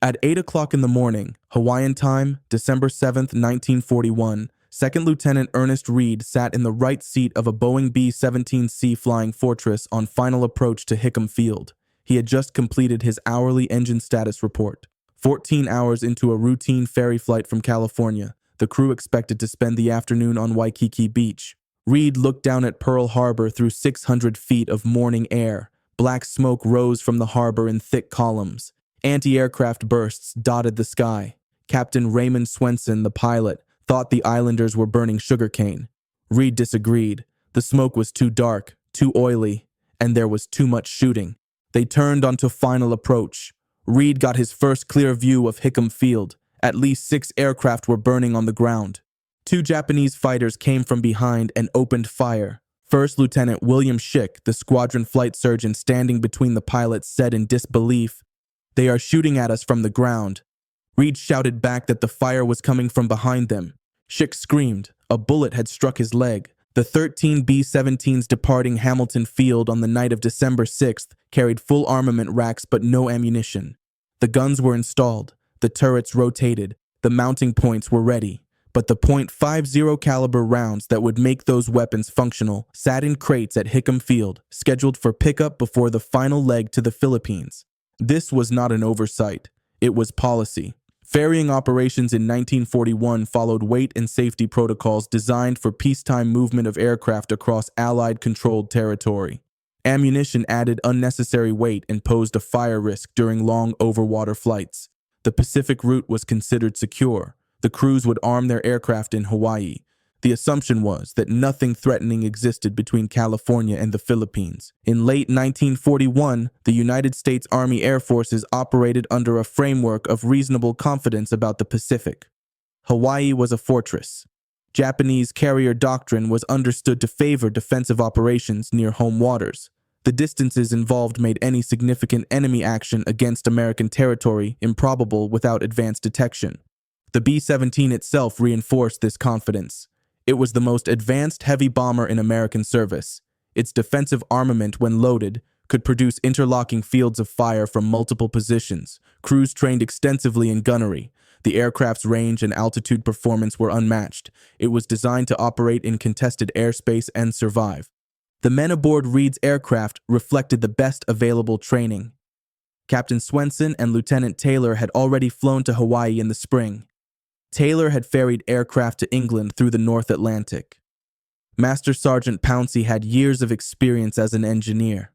At 8 o'clock in the morning, Hawaiian time, December 7th, 1941, Second Lieutenant Ernest Reed sat in the right seat of a Boeing B-17 Flying Fortress on final approach to Hickam Field. He had just completed his hourly engine status report. 14 hours into a routine ferry flight from California, the crew expected to spend the afternoon on Waikiki Beach. Reed looked down at Pearl Harbor through 600 feet of morning air. Black smoke rose from the harbor in thick columns. Anti-aircraft bursts dotted the sky. Captain Raymond Swenson, the pilot, thought the islanders were burning sugarcane. Reed disagreed. The smoke was too dark, too oily, and there was too much shooting. They turned onto final approach. Reed got his first clear view of Hickam Field. At least 6 aircraft were burning on the ground. 2 Japanese fighters came from behind and opened fire. First Lieutenant William Schick, the squadron flight surgeon standing between the pilots, said in disbelief, "They are shooting at us from the ground." Reed shouted back that the fire was coming from behind them. Schick screamed. A bullet had struck his leg. The 13 B-17s departing Hamilton Field on the night of December 6th carried full armament racks but no ammunition. The guns were installed. The turrets rotated. The mounting points were ready. But the .50 caliber rounds that would make those weapons functional sat in crates at Hickam Field, scheduled for pickup before the final leg to the Philippines. This was not an oversight. It was policy. Ferrying operations in 1941 followed weight and safety protocols designed for peacetime movement of aircraft across Allied-controlled territory. Ammunition added unnecessary weight and posed a fire risk during long overwater flights. The Pacific route was considered secure. The crews would arm their aircraft in Hawaii. The assumption was that nothing threatening existed between California and the Philippines. In late 1941, the United States Army Air Forces operated under a framework of reasonable confidence about the Pacific. Hawaii was a fortress. Japanese carrier doctrine was understood to favor defensive operations near home waters. The distances involved made any significant enemy action against American territory improbable without advanced detection. The B-17 itself reinforced this confidence. It was the most advanced heavy bomber in American service. Its defensive armament, when loaded, could produce interlocking fields of fire from multiple positions. Crews trained extensively in gunnery. The aircraft's range and altitude performance were unmatched. It was designed to operate in contested airspace and survive. The men aboard Reed's aircraft reflected the best available training. Captain Swenson and Lieutenant Taylor had already flown to Hawaii in the spring. Taylor had ferried aircraft to England through the North Atlantic. Master Sergeant Pouncey had years of experience as an engineer.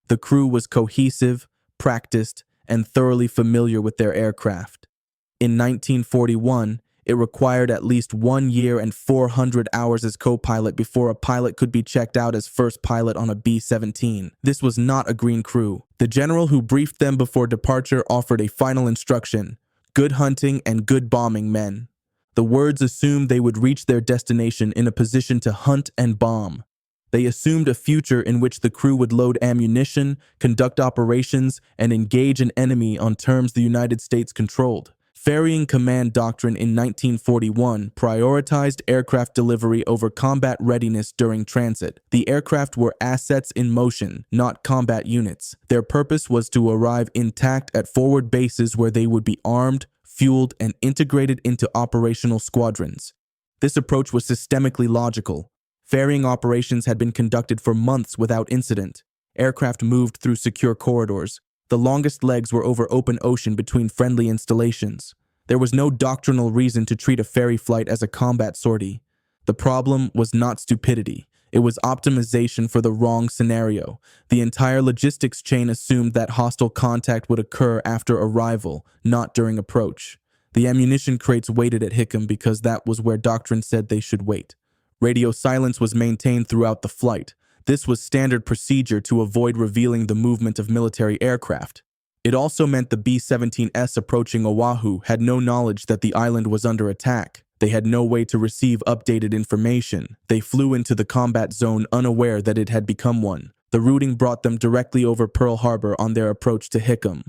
The crew was cohesive, practiced, and thoroughly familiar with their aircraft. In 1941, it required at least 1 year and 400 hours as co-pilot before a pilot could be checked out as first pilot on a B-17. This was not a green crew. The general who briefed them before departure offered a final instruction: good hunting and good bombing, men. The words assumed they would reach their destination in a position to hunt and bomb. They assumed a future in which the crew would load ammunition, conduct operations, and engage an enemy on terms the United States controlled. Ferrying command doctrine in 1941 prioritized aircraft delivery over combat readiness during transit. The aircraft were assets in motion, not combat units. Their purpose was to arrive intact at forward bases where they would be armed, fueled, and integrated into operational squadrons. This approach was systemically logical. Ferrying operations had been conducted for months without incident. Aircraft moved through secure corridors. The longest legs were over open ocean between friendly installations. There was no doctrinal reason to treat a ferry flight as a combat sortie. The problem was not stupidity. It was optimization for the wrong scenario. The entire logistics chain assumed that hostile contact would occur after arrival, not during approach. The ammunition crates waited at Hickam because that was where doctrine said they should wait. Radio silence was maintained throughout the flight. This was standard procedure to avoid revealing the movement of military aircraft. It also meant the B-17s approaching Oahu had no knowledge that the island was under attack. They had no way to receive updated information. They flew into the combat zone unaware that it had become one. The routing brought them directly over Pearl Harbor on their approach to Hickam.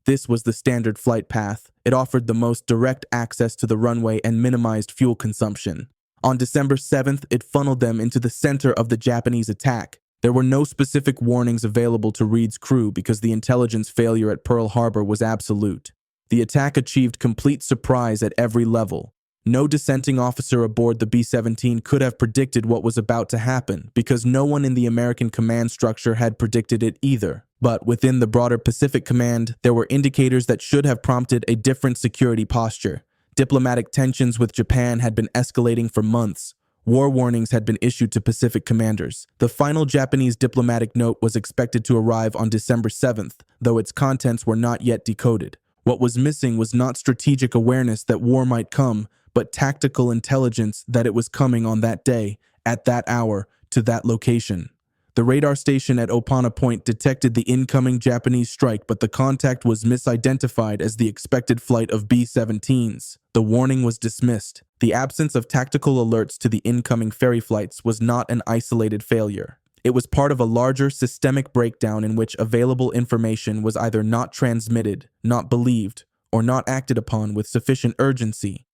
This was the standard flight path. It offered the most direct access to the runway and minimized fuel consumption. On December 7th, it funneled them into the center of the Japanese attack. There were no specific warnings available to Reed's crew because the intelligence failure at Pearl Harbor was absolute. The attack achieved complete surprise at every level. No dissenting officer aboard the B-17 could have predicted what was about to happen because no one in the American command structure had predicted it either. But within the broader Pacific Command, there were indicators that should have prompted a different security posture. Diplomatic tensions with Japan had been escalating for months. War warnings had been issued to Pacific commanders. The final Japanese diplomatic note was expected to arrive on December 7th, though its contents were not yet decoded. What was missing was not strategic awareness that war might come, but tactical intelligence that it was coming on that day, at that hour, to that location. The radar station at Opana Point detected the incoming Japanese strike, but the contact was misidentified as the expected flight of B-17s. The warning was dismissed. The absence of tactical alerts to the incoming ferry flights was not an isolated failure. It was part of a larger systemic breakdown in which available information was either not transmitted, not believed, or not acted upon with sufficient urgency.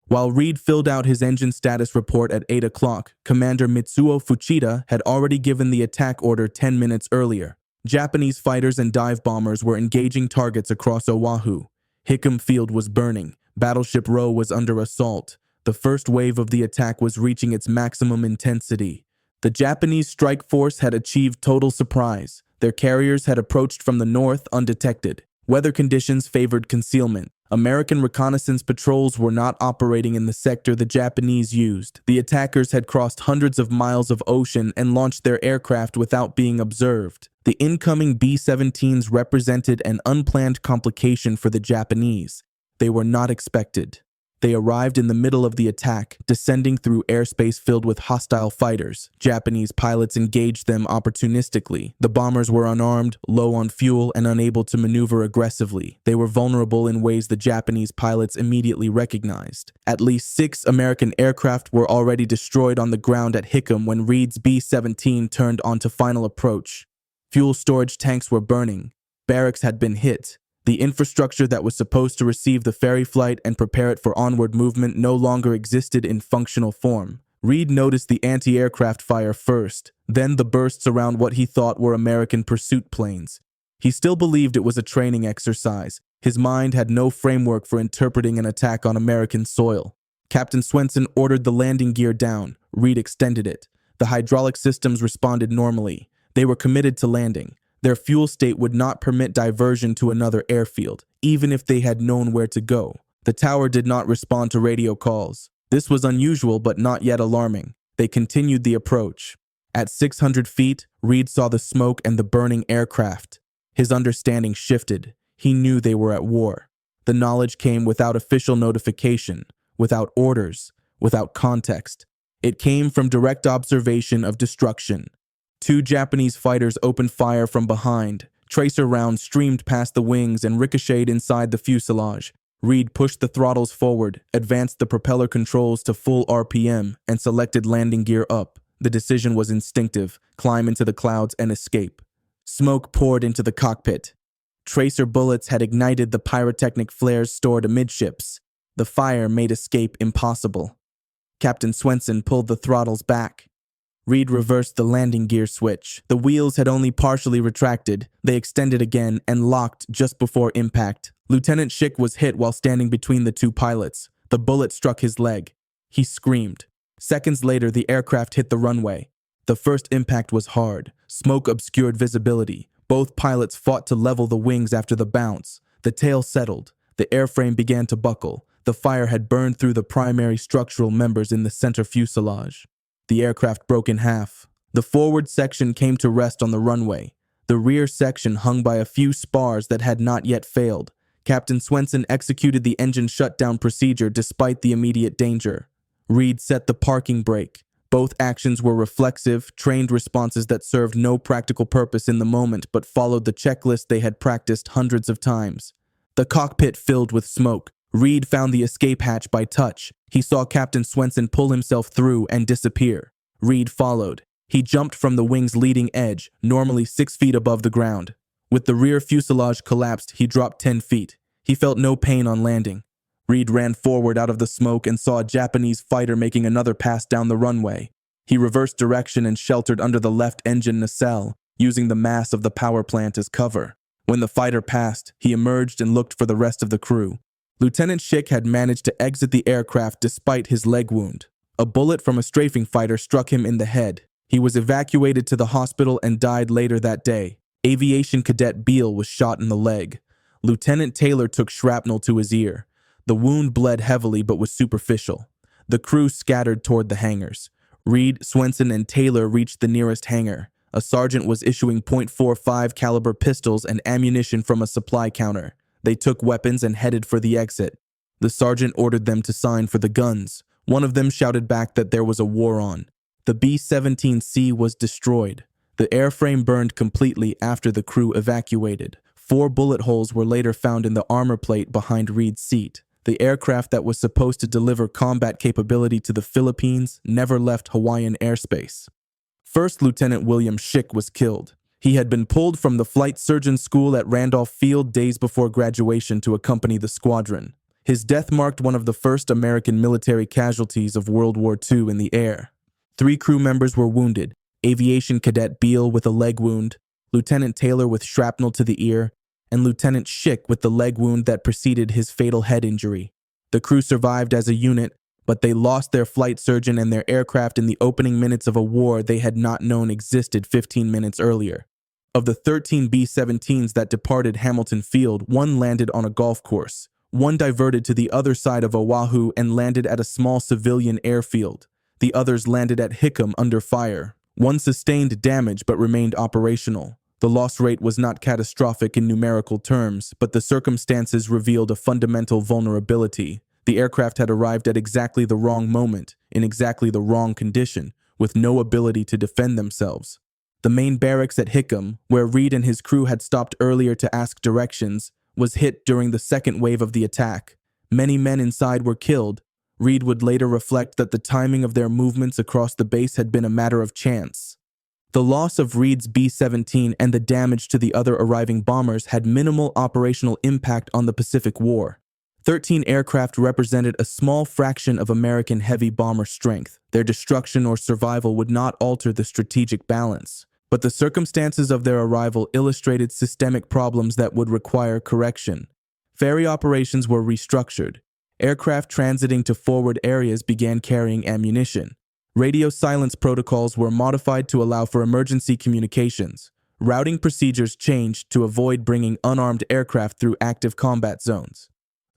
While Reed filled out his engine status report at 8 o'clock, Commander Mitsuo Fuchida had already given the attack order 10 minutes earlier. Japanese fighters and dive bombers were engaging targets across Oahu. Hickam Field was burning. Battleship Row was under assault. The first wave of the attack was reaching its maximum intensity. The Japanese strike force had achieved total surprise. Their carriers had approached from the north undetected. Weather conditions favored concealment. American reconnaissance patrols were not operating in the sector the Japanese used. The attackers had crossed hundreds of miles of ocean and launched their aircraft without being observed. The incoming B-17s represented an unplanned complication for the Japanese. They were not expected. They arrived in the middle of the attack, descending through airspace filled with hostile fighters. Japanese pilots engaged them opportunistically. The bombers were unarmed, low on fuel, and unable to maneuver aggressively. They were vulnerable in ways the Japanese pilots immediately recognized. At least 6 American aircraft were already destroyed on the ground at Hickam when Reed's B-17 turned onto final approach. Fuel storage tanks were burning. Barracks had been hit. The infrastructure that was supposed to receive the ferry flight and prepare it for onward movement no longer existed in functional form. Reed noticed the anti-aircraft fire first, then the bursts around what he thought were American pursuit planes. He still believed it was a training exercise. His mind had no framework for interpreting an attack on American soil. Captain Swenson ordered the landing gear down. Reed extended it. The hydraulic systems responded normally. They were committed to landing. Their fuel state would not permit diversion to another airfield, even if they had known where to go. The tower did not respond to radio calls. This was unusual but not yet alarming. They continued the approach. At 600 feet, Reed saw the smoke and the burning aircraft. His understanding shifted. He knew they were at war. The knowledge came without official notification, without orders, without context. It came from direct observation of destruction. 2 Japanese fighters opened fire from behind. Tracer rounds streamed past the wings and ricocheted inside the fuselage. Reed pushed the throttles forward, advanced the propeller controls to full RPM, and selected landing gear up. The decision was instinctive: climb into the clouds and escape. Smoke poured into the cockpit. Tracer bullets had ignited the pyrotechnic flares stored amidships. The fire made escape impossible. Captain Swenson pulled the throttles back. Reed reversed the landing gear switch. The wheels had only partially retracted. They extended again and locked just before impact. Lieutenant Schick was hit while standing between the 2 pilots. The bullet struck his leg. He screamed. Seconds later, the aircraft hit the runway. The first impact was hard. Smoke obscured visibility. Both pilots fought to level the wings after the bounce. The tail settled. The airframe began to buckle. The fire had burned through the primary structural members in the center fuselage. The aircraft broke in half. The forward section came to rest on the runway. The rear section hung by a few spars that had not yet failed. Captain Swenson executed the engine shutdown procedure despite the immediate danger. Reed set the parking brake. Both actions were reflexive, trained responses that served no practical purpose in the moment but followed the checklist they had practiced hundreds of times. The cockpit filled with smoke. Reed found the escape hatch by touch. He saw Captain Swenson pull himself through and disappear. Reed followed. He jumped from the wing's leading edge, normally 6 feet above the ground. With the rear fuselage collapsed, he dropped 10 feet. He felt no pain on landing. Reed ran forward out of the smoke and saw a Japanese fighter making another pass down the runway. He reversed direction and sheltered under the left engine nacelle, using the mass of the power plant as cover. When the fighter passed, he emerged and looked for the rest of the crew. Lieutenant Schick had managed to exit the aircraft despite his leg wound. A bullet from a strafing fighter struck him in the head. He was evacuated to the hospital and died later that day. Aviation Cadet Beale was shot in the leg. Lieutenant Taylor took shrapnel to his ear. The wound bled heavily but was superficial. The crew scattered toward the hangars. Reed, Swenson, and Taylor reached the nearest hangar. A sergeant was issuing .45 caliber pistols and ammunition from a supply counter. They took weapons and headed for the exit. The sergeant ordered them to sign for the guns. One of them shouted back that there was a war on. The B-17C was destroyed. The airframe burned completely after the crew evacuated. 4 bullet holes were later found in the armor plate behind Reed's seat. The aircraft that was supposed to deliver combat capability to the Philippines never left Hawaiian airspace. First Lieutenant William Schick was killed. He had been pulled from the flight surgeon school at Randolph Field days before graduation to accompany the squadron. His death marked one of the first American military casualties of World War II in the air. 3 crew members were wounded: Aviation Cadet Beale with a leg wound, Lieutenant Taylor with shrapnel to the ear, and Lieutenant Schick with the leg wound that preceded his fatal head injury. The crew survived as a unit, but they lost their flight surgeon and their aircraft in the opening minutes of a war they had not known existed 15 minutes earlier. Of the 13 B-17s that departed Hamilton Field, 1 landed on a golf course. 1 diverted to the other side of Oahu and landed at a small civilian airfield. The others landed at Hickam under fire. 1 sustained damage but remained operational. The loss rate was not catastrophic in numerical terms, but the circumstances revealed a fundamental vulnerability. The aircraft had arrived at exactly the wrong moment, in exactly the wrong condition, with no ability to defend themselves. The main barracks at Hickam, where Reed and his crew had stopped earlier to ask directions, was hit during the second wave of the attack. Many men inside were killed. Reed would later reflect that the timing of their movements across the base had been a matter of chance. The loss of Reed's B-17 and the damage to the other arriving bombers had minimal operational impact on the Pacific War. 13 aircraft represented a small fraction of American heavy bomber strength. Their destruction or survival would not alter the strategic balance, but the circumstances of their arrival illustrated systemic problems that would require correction. Ferry operations were restructured. Aircraft transiting to forward areas began carrying ammunition. Radio silence protocols were modified to allow for emergency communications. Routing procedures changed to avoid bringing unarmed aircraft through active combat zones.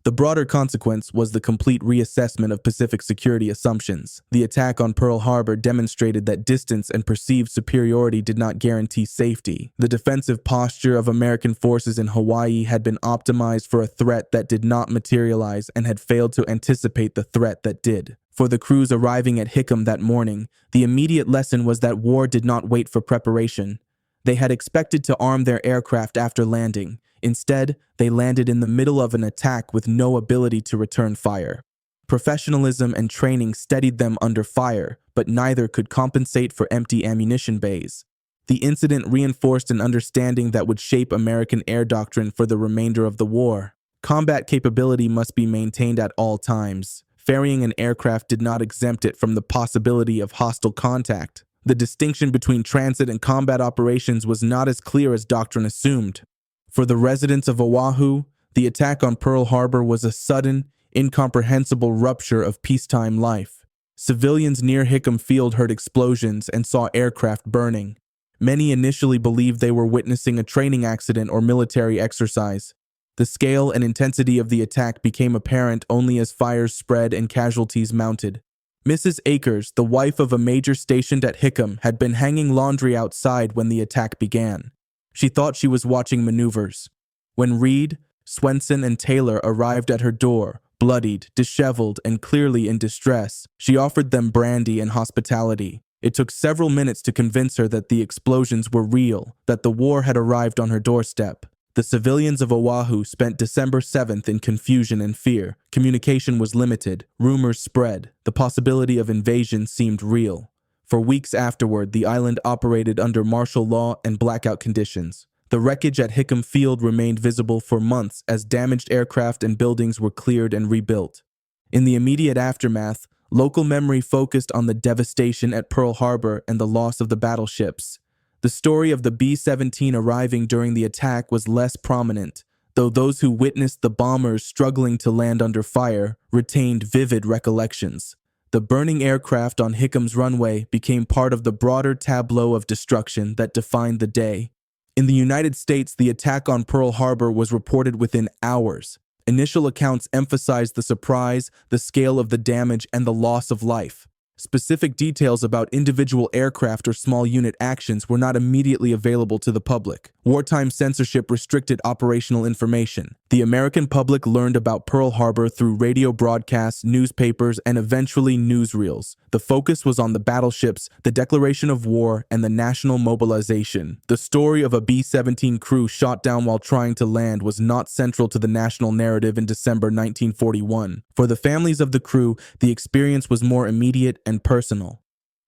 The broader consequence was the complete reassessment of Pacific security assumptions. The attack on Pearl Harbor demonstrated that distance and perceived superiority did not guarantee safety. The defensive posture of American forces in Hawaii had been optimized for a threat that did not materialize and had failed to anticipate the threat that did. For the crews arriving at Hickam that morning, the immediate lesson was that war did not wait for preparation. They had expected to arm their aircraft after landing. Instead, they landed in the middle of an attack with no ability to return fire. Professionalism and training steadied them under fire, but neither could compensate for empty ammunition bays. The incident reinforced an understanding that would shape American air doctrine for the remainder of the war. Combat capability must be maintained at all times. Ferrying an aircraft did not exempt it from the possibility of hostile contact. The distinction between transit and combat operations was not as clear as doctrine assumed. For the residents of Oahu, the attack on Pearl Harbor was a sudden, incomprehensible rupture of peacetime life. Civilians near Hickam Field heard explosions and saw aircraft burning. Many initially believed they were witnessing a training accident or military exercise. The scale and intensity of the attack became apparent only as fires spread and casualties mounted. Mrs. Akers, the wife of a major stationed at Hickam, had been hanging laundry outside when the attack began. She thought she was watching maneuvers. When Reed, Swenson, and Taylor arrived at her door, bloodied, disheveled, and clearly in distress, she offered them brandy and hospitality. It took several minutes to convince her that the explosions were real, that the war had arrived on her doorstep. The civilians of Oahu spent December 7th in confusion and fear. Communication was limited. Rumors spread. The possibility of invasion seemed real. For weeks afterward, the island operated under martial law and blackout conditions. The wreckage at Hickam Field remained visible for months as damaged aircraft and buildings were cleared and rebuilt. In the immediate aftermath, local memory focused on the devastation at Pearl Harbor and the loss of the battleships. The story of the B-17 arriving during the attack was less prominent, though those who witnessed the bombers struggling to land under fire retained vivid recollections. The burning aircraft on Hickam's runway became part of the broader tableau of destruction that defined the day. In the United States, the attack on Pearl Harbor was reported within hours. Initial accounts emphasized the surprise, the scale of the damage, and the loss of life. Specific details about individual aircraft or small unit actions were not immediately available to the public. Wartime censorship restricted operational information. The American public learned about Pearl Harbor through radio broadcasts, newspapers, and eventually newsreels. The focus was on the battleships, the declaration of war, and the national mobilization. The story of a B-17 crew shot down while trying to land was not central to the national narrative in December 1941. For the families of the crew, the experience was more immediate and personal.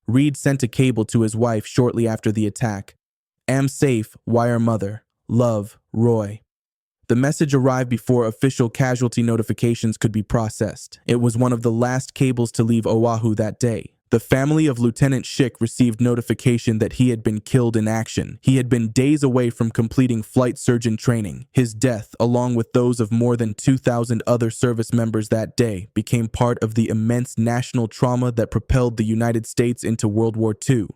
Reed sent a cable to his wife shortly after the attack. "Am safe, wire mother. Love, Roy." The message arrived before official casualty notifications could be processed. It was one of the last cables to leave Oahu that day. The family of Lieutenant Schick received notification that he had been killed in action. He had been days away from completing flight surgeon training. His death, along with those of more than 2,000 other service members that day, became part of the immense national trauma that propelled the United States into World War II.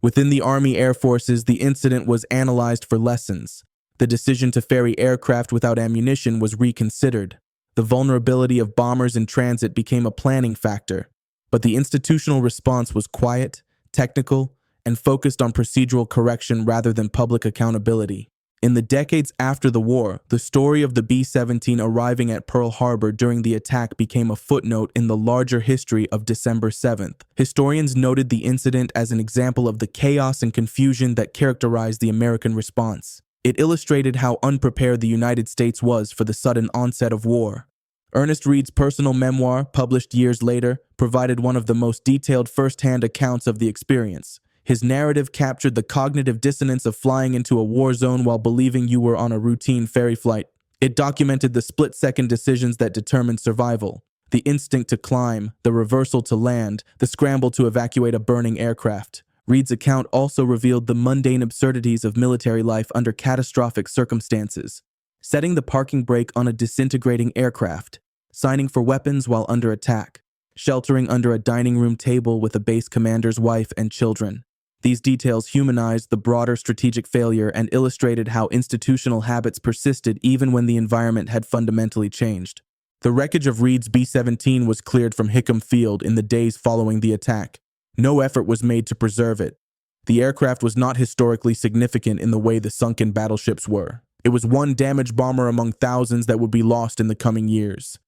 Within the Army Air Forces, the incident was analyzed for lessons. The decision to ferry aircraft without ammunition was reconsidered. The vulnerability of bombers in transit became a planning factor. But the institutional response was quiet, technical, and focused on procedural correction rather than public accountability. In the decades after the war, the story of the B-17 arriving at Pearl Harbor during the attack became a footnote in the larger history of December 7th. Historians noted the incident as an example of the chaos and confusion that characterized the American response. It illustrated how unprepared the United States was for the sudden onset of war. Ernest Reed's personal memoir, published years later, provided one of the most detailed first-hand accounts of the experience. His narrative captured the cognitive dissonance of flying into a war zone while believing you were on a routine ferry flight. It documented the split-second decisions that determined survival, the instinct to climb, the reversal to land, the scramble to evacuate a burning aircraft. Reed's account also revealed the mundane absurdities of military life under catastrophic circumstances. Setting the parking brake on a disintegrating aircraft, signing for weapons while under attack, sheltering under a dining room table with a base commander's wife and children. These details humanized the broader strategic failure and illustrated how institutional habits persisted even when the environment had fundamentally changed. The wreckage of Reed's B-17 was cleared from Hickam Field in the days following the attack. No effort was made to preserve it. The aircraft was not historically significant in the way the sunken battleships were. It was one damaged bomber among thousands that would be lost in the coming years.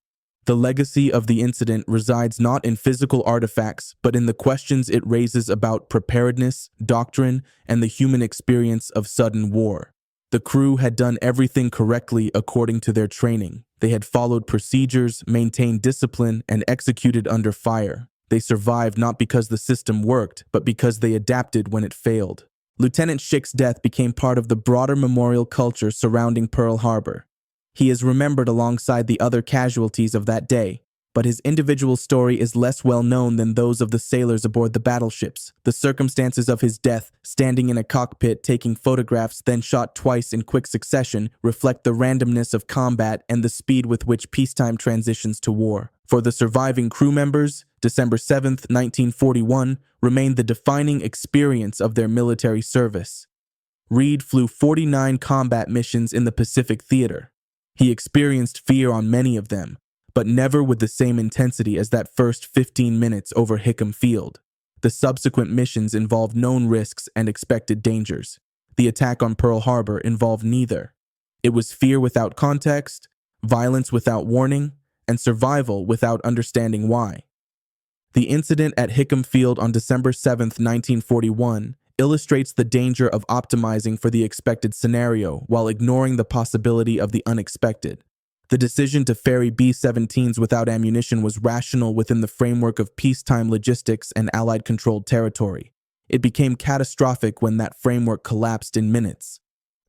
The legacy of the incident resides not in physical artifacts, but in the questions it raises about preparedness, doctrine, and the human experience of sudden war. The crew had done everything correctly according to their training. They had followed procedures, maintained discipline, and executed under fire. They survived not because the system worked, but because they adapted when it failed. Lieutenant Schick's death became part of the broader memorial culture surrounding Pearl Harbor. He is remembered alongside the other casualties of that day, but his individual story is less well known than those of the sailors aboard the battleships. The circumstances of his death, standing in a cockpit taking photographs then shot twice in quick succession, reflect the randomness of combat and the speed with which peacetime transitions to war. For the surviving crew members, December 7th, 1941, remained the defining experience of their military service. Reed flew 49 combat missions in the Pacific Theater. He experienced fear on many of them, but never with the same intensity as that first 15 minutes over Hickam Field. The subsequent missions involved known risks and expected dangers. The attack on Pearl Harbor involved neither. It was fear without context, violence without warning, and survival without understanding why. The incident at Hickam Field on December 7, 1941, illustrates the danger of optimizing for the expected scenario while ignoring the possibility of the unexpected. The decision to ferry B-17s without ammunition was rational within the framework of peacetime logistics and Allied-controlled territory. It became catastrophic when that framework collapsed in minutes.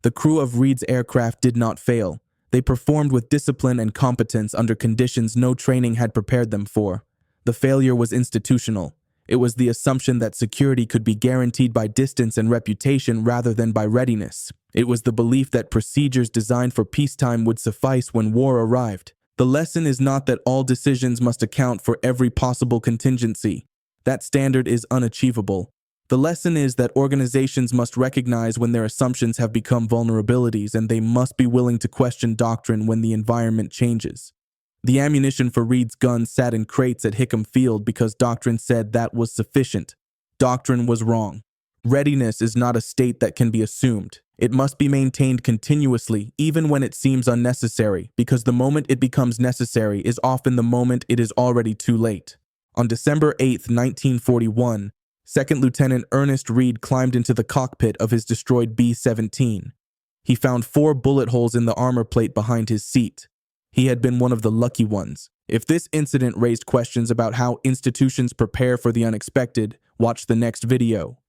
The crew of Reed's aircraft did not fail. They performed with discipline and competence under conditions no training had prepared them for. The failure was institutional. It was the assumption that security could be guaranteed by distance and reputation rather than by readiness. It was the belief that procedures designed for peacetime would suffice when war arrived. The lesson is not that all decisions must account for every possible contingency. That standard is unachievable. The lesson is that organizations must recognize when their assumptions have become vulnerabilities, and they must be willing to question doctrine when the environment changes. The ammunition for Reed's gun sat in crates at Hickam Field because doctrine said that was sufficient. Doctrine was wrong. Readiness is not a state that can be assumed. It must be maintained continuously, even when it seems unnecessary, because the moment it becomes necessary is often the moment it is already too late. On December 8, 1941, Second Lieutenant Ernest Reed climbed into the cockpit of his destroyed B-17. He found 4 bullet holes in the armor plate behind his seat. He had been one of the lucky ones. If this incident raised questions about how institutions prepare for the unexpected, watch the next video.